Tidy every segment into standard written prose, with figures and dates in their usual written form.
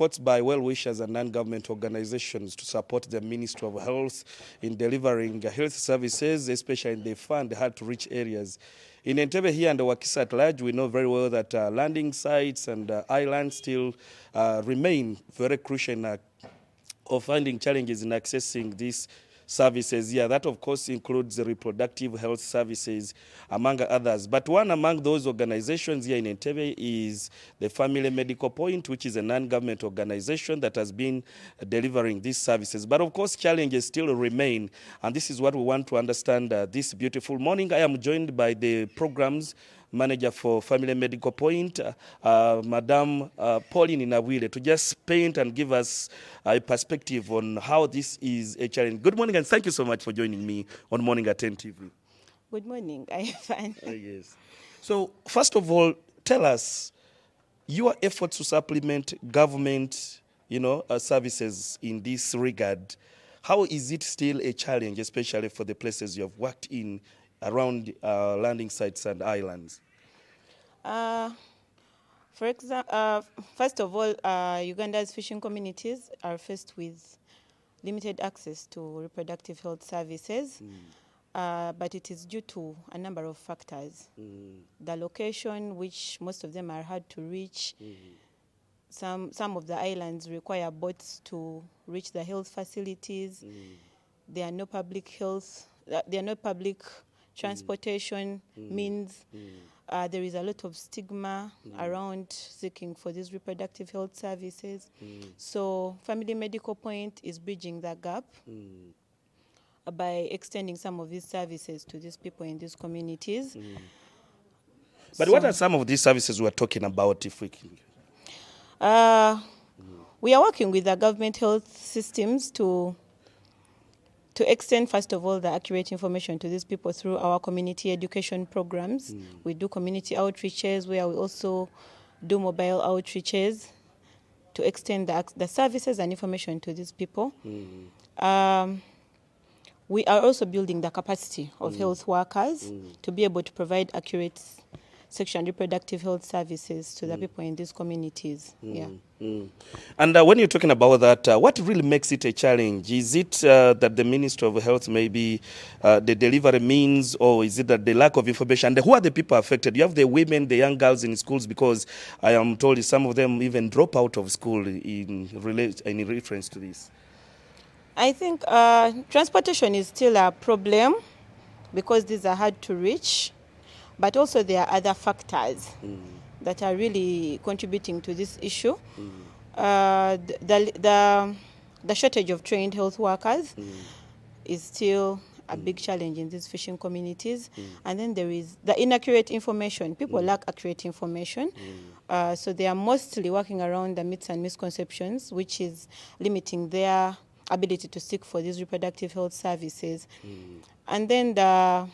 efforts by well-wishers and non-government organizations to support the Ministry of Health in delivering health services, especially in the far and hard-to-reach areas. In Entebbe here and Wakisa at large, we know very well that landing sites and islands still remain very crucial in of finding challenges in accessing these services. Yeah, that of course includes the reproductive health services, among others. But one among those organizations here in Entebbe is the Family Medical Point, which is a non-government organization that has been delivering these services. But of course, challenges still remain, and this is what we want to understand this beautiful morning. I am joined by the programs manager for Family Medical Point, Madam Pauline Inawile, to just paint and give us a perspective on how this is a challenge. Good morning, and thank you so much for joining me on Morning at 10 TV. Good morning. I am fine. Yes. So, first of all, tell us your efforts to supplement government, services in this regard. How is it still a challenge, especially for the places you have worked in around landing sites and islands? For example, first of all, Uganda's fishing communities are faced with limited access to reproductive health services, but it is due to a number of factors. The location, which most of them are hard to reach. Some of the islands require boats to reach the health facilities. There are no public transportation means. There is a lot of stigma around seeking for these reproductive health services. So Family Medical Point is bridging that gap by extending some of these services to these people in these communities. But what are some of these services we're talking about, if we can? We are working with the government health systems to extend, first of all, the accurate information to these people through our community education programs. We do community outreaches where we also do mobile outreaches to extend the services and information to these people. We are also building the capacity of health workers to be able to provide accurate sexual and reproductive health services to the people in these communities. And when you're talking about that, what really makes it a challenge? Is it that the Ministry of Health maybe the delivery means, or is it that the lack of information? And who are the people affected? You have the women, the young girls in schools, because I am told some of them even drop out of school in reference to this. I think transportation is still a problem because these are hard to reach. But also there are other factors that are really contributing to this issue. The shortage of trained health workers is still a big challenge in these fishing communities. And then there is the inaccurate information. People lack accurate information. So they are mostly working around the myths and misconceptions, which is limiting their ability to seek for these reproductive health services. And then the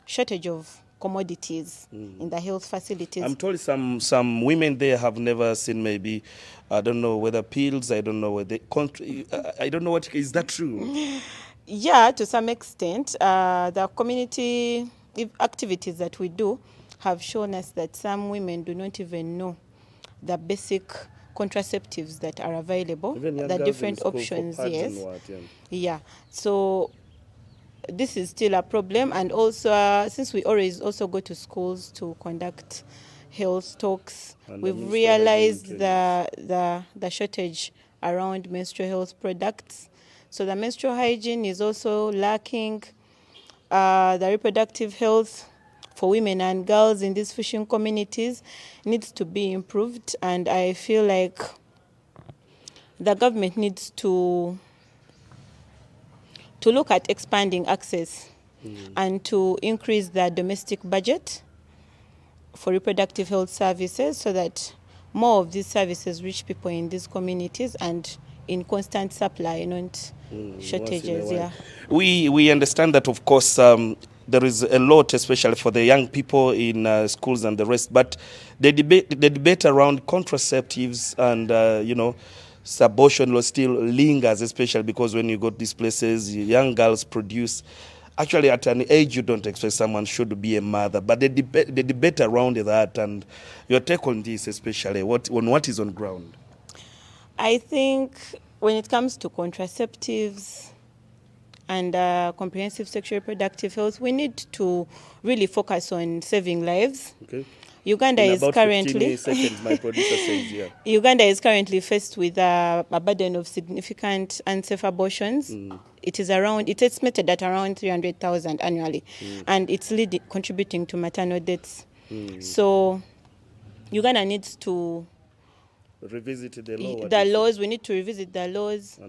shortage of commodities in the health facilities. I'm told some women there have never seen, maybe, I don't know whether pills, I don't know whether I don't know what, is that true? Yeah, to some extent. The community activities that we do have shown us that some women do not even know the basic contraceptives that are available, the different options, yes. Yeah, so this is still a problem, and also since we always also go to schools to conduct health talks, we've realized the shortage around menstrual health products. So the menstrual hygiene is also lacking. The reproductive health for women and girls in these fishing communities needs to be improved, and I feel like the government needs to look at expanding access and to increase the domestic budget for reproductive health services so that more of these services reach people in these communities and in constant supply, not shortages. Yeah. We understand that, of course, there is a lot, especially for the young people in schools and the rest, but the debate around contraceptives and, abortion still lingers, especially because when you go to these places, young girls produce. Actually, at an age you don't expect someone should be a mother. But the debate around that and your take on this, especially, what is on ground? I think when it comes to contraceptives and comprehensive sexual reproductive health, we need to really focus on saving lives. Okay. Uganda In is about 15 currently seconds, my producer says, yeah. Uganda is currently faced with a burden of significant unsafe abortions. It is around, it's estimated at around 300,000 annually, and it's contributing to maternal deaths. So Uganda needs to Revisit the law. the laws. We need to revisit the laws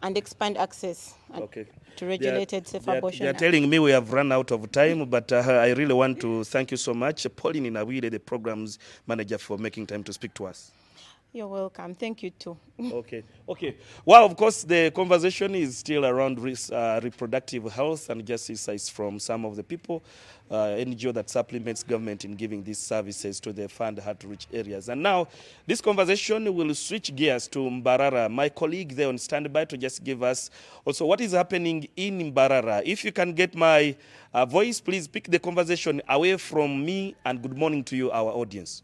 and expand access Okay. to regulated safe They abortion. are telling me we have run out of time, but I really want to thank you so much, Pauline Inawile, the program's manager, for making time to speak to us. You're welcome. Thank you too. Okay. Well, of course, the conversation is still around reproductive health and just insights from some of the people, NGO that supplements government in giving these services to the fund hard-to-reach areas. And now, this conversation will switch gears to Mbarara. My colleague there on standby to just give us also what is happening in Mbarara. If you can get my voice, please pick the conversation away from me, and good morning to you, our audience.